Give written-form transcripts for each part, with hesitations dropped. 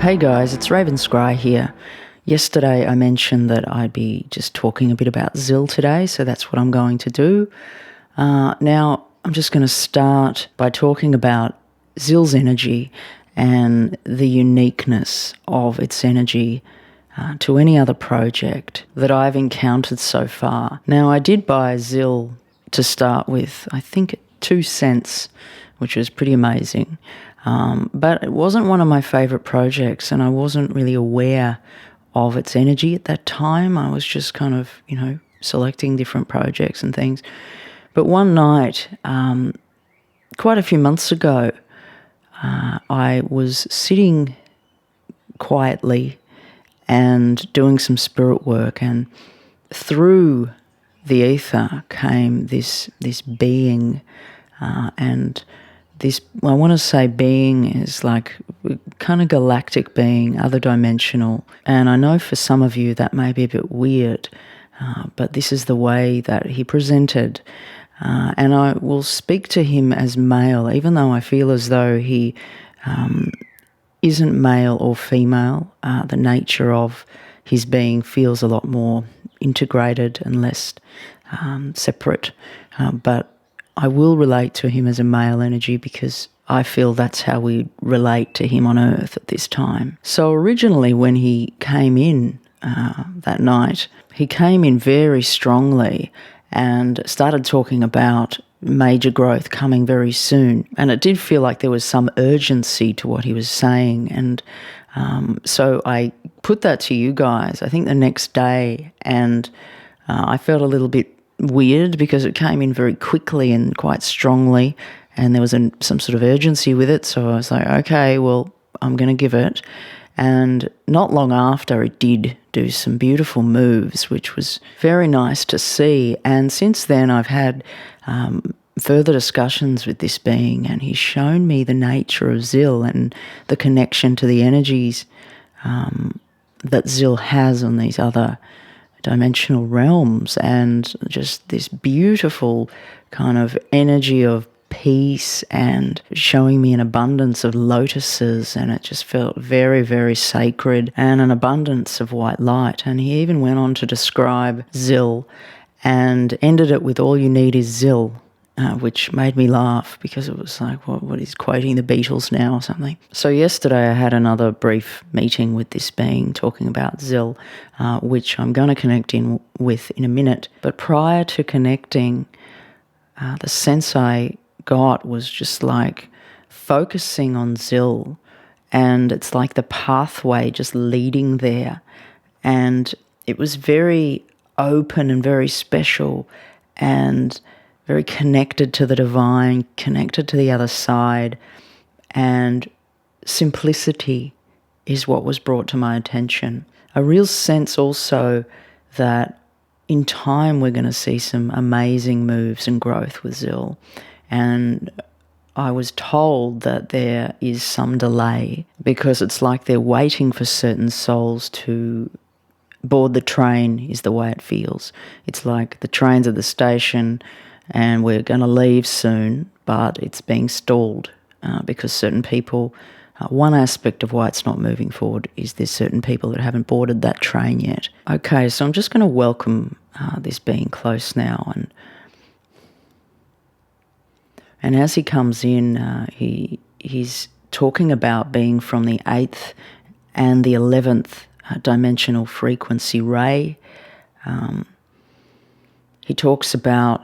Hey guys, it's Raven Scry here. Yesterday I mentioned that I'd be just talking a bit about Zill today, so that's what I'm going to do. Now I'm just going to start by talking about Zill's energy and the uniqueness of its energy to any other project that I've encountered so far. Now I did buy Zill to start with, I think at 2 cents, which was pretty amazing. But it wasn't one of my favourite projects, and I wasn't really aware of its energy at that time. I was just kind of, selecting different projects and things. But one night, quite a few months ago, I was sitting quietly and doing some spirit work, and through the ether came this being, and this, I want to say being is like kind of galactic being, other dimensional. And I know for some of you that may be a bit weird, but this is the way that he presented. And I will speak to him as male, even though I feel as though he isn't male or female. The nature of his being feels a lot more integrated and less separate. But I will relate to him as a male energy because I feel that's how we relate to him on Earth at this time. So originally when he came in that night, he came in very strongly and started talking about major growth coming very soon. And it did feel like there was some urgency to what he was saying. And so I put that to you guys, I think the next day, and I felt a little bit weird because it came in very quickly and quite strongly, and there was some sort of urgency with it. So I was like, okay, well, I'm going to give it. And not long after, it did do some beautiful moves, which was very nice to see. And since then, I've had further discussions with this being, and he's shown me the nature of Zill and the connection to the energies that Zill has on these other dimensional realms, and just this beautiful kind of energy of peace, and showing me an abundance of lotuses, and it just felt very, very sacred, and an abundance of white light. And he even went on to describe Zill and ended it with "all you need is Zill," which made me laugh because it was like, what he's quoting the Beatles now or something. So yesterday I had another brief meeting with this being talking about Zill, which I'm going to connect in with in a minute. But prior to connecting, the sense I got was just like focusing on Zill, and it's like the pathway just leading there. And it was very open and very special and very connected to the divine, connected to the other side, and simplicity is what was brought to my attention. A real sense also that in time we're going to see some amazing moves and growth with Zill. And I was told that there is some delay because it's like they're waiting for certain souls to board the train, is the way it feels. It's like the train's at the station and we're going to leave soon, but it's being stalled because certain people, one aspect of why it's not moving forward is there's certain people that haven't boarded that train yet. Okay, so I'm just going to welcome this being close now, and as he comes in, he's talking about being from the 8th and the 11th dimensional frequency ray. He talks about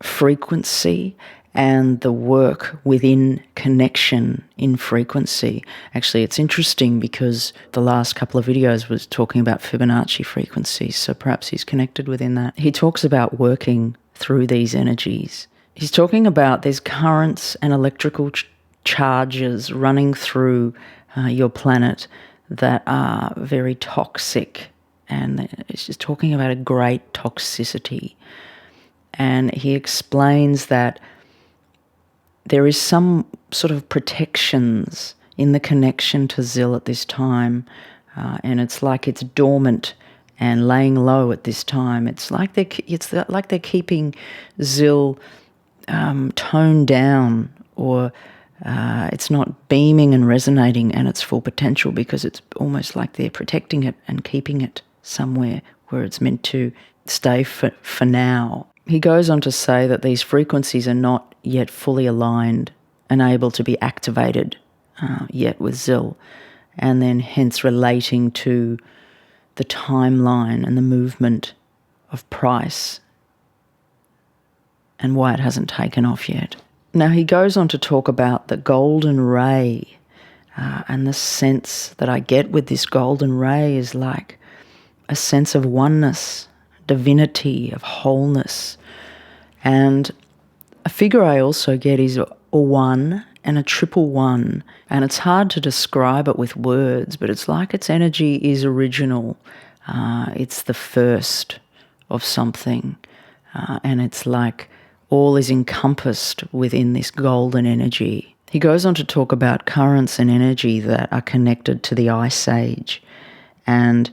frequency and the work within connection in frequency. Actually, it's interesting because the last couple of videos was talking about Fibonacci frequencies, so perhaps he's connected within that. He talks about working through these energies. He's talking about there's currents and electrical charges running through your planet that are very toxic, and it's just talking about a great toxicity. And he explains that there is some sort of protections in the connection to Zill at this time, and it's like it's dormant and laying low at this time. It's like they're keeping Zill toned down or it's not beaming and resonating at its full potential, because it's almost like they're protecting it and keeping it somewhere where it's meant to stay for now. He goes on to say that these frequencies are not yet fully aligned and able to be activated yet with Zil, and then hence relating to the timeline and the movement of price and why it hasn't taken off yet. Now he goes on to talk about the golden ray, and the sense that I get with this golden ray is like a sense of oneness, divinity, of wholeness. And a figure I also get is a 1 and a 111, and it's hard to describe it with words, but it's like its energy is original. It's the first of something, and it's like all is encompassed within this golden energy. He goes on to talk about currents and energy that are connected to the Ice Age, and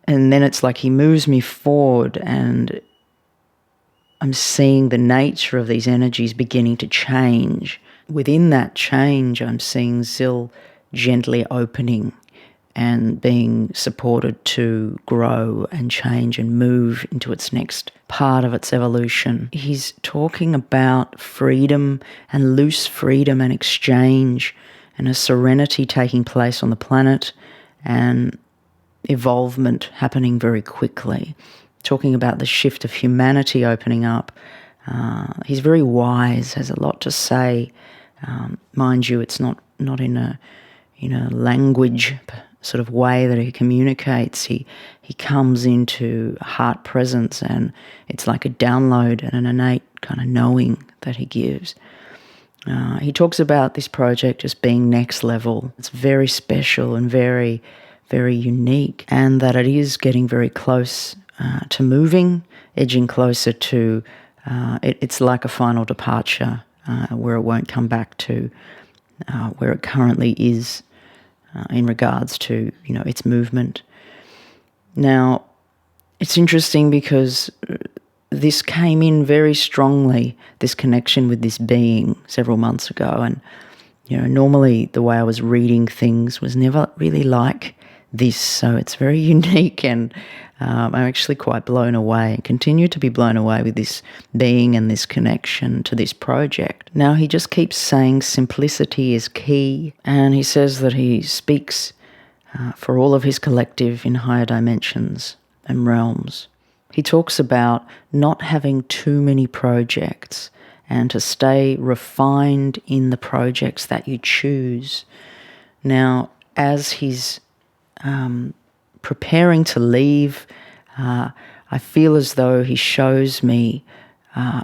then it's like he moves me forward, and I'm seeing the nature of these energies beginning to change. Within that change, I'm seeing Zil gently opening and being supported to grow and change and move into its next part of its evolution. He's talking about freedom and loose freedom and exchange, and a serenity taking place on the planet, and evolvement happening very quickly. Talking about the shift of humanity opening up. He's very wise, has a lot to say. Mind you, it's not in a language sort of way that he communicates. He comes into heart presence, and it's like a download and an innate kind of knowing that he gives. He talks about this project as being next level. It's very special and very, very unique, and that it is getting very close to moving, edging closer to, it's like a final departure where it won't come back to where it currently is in regards to, its movement. Now, it's interesting because this came in very strongly, this connection with this being several months ago, and, normally the way I was reading things was never really like this, so it's very unique, and I'm actually quite blown away and continue to be blown away with this being and this connection to this project. Now, he just keeps saying simplicity is key, and he says that he speaks for all of his collective in higher dimensions and realms. He talks about not having too many projects and to stay refined in the projects that you choose. Now, as he's preparing to leave, I feel as though he shows me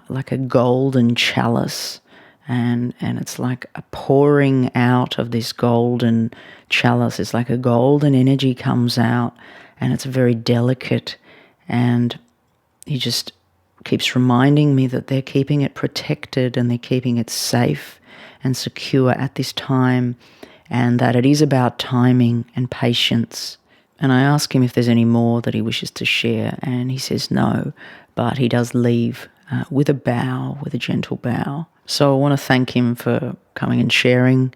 like a golden chalice, and it's like a pouring out of this golden chalice. It's like a golden energy comes out, and it's very delicate, and he just keeps reminding me that they're keeping it protected and they're keeping it safe and secure at this time, and that it is about timing and patience. And I ask him if there's any more that he wishes to share, and he says no, but he does leave with a bow, with a gentle bow. So I want to thank him for coming and sharing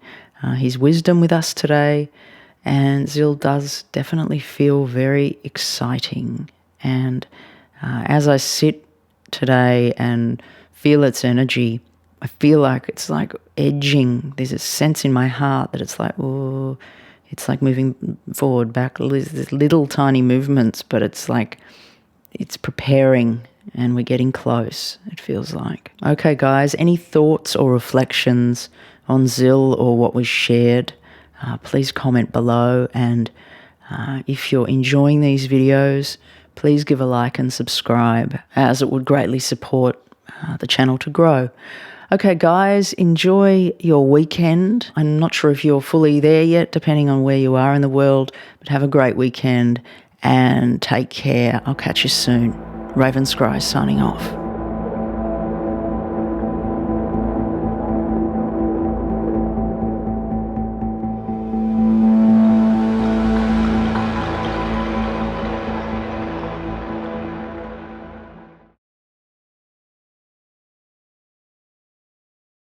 his wisdom with us today. And Zil does definitely feel very exciting. And as I sit today and feel its energy, I feel like it's like edging. There's a sense in my heart that it's like, oh, it's like moving forward, back. There's little tiny movements, but it's like it's preparing and we're getting close, it feels like. Okay, guys, any thoughts or reflections on Zil or what was shared, please comment below. And if you're enjoying these videos, please give a like and subscribe, as it would greatly support the channel to grow. Okay, guys, enjoy your weekend. I'm not sure if you're fully there yet, depending on where you are in the world, but have a great weekend and take care. I'll catch you soon. Ravenscry signing off.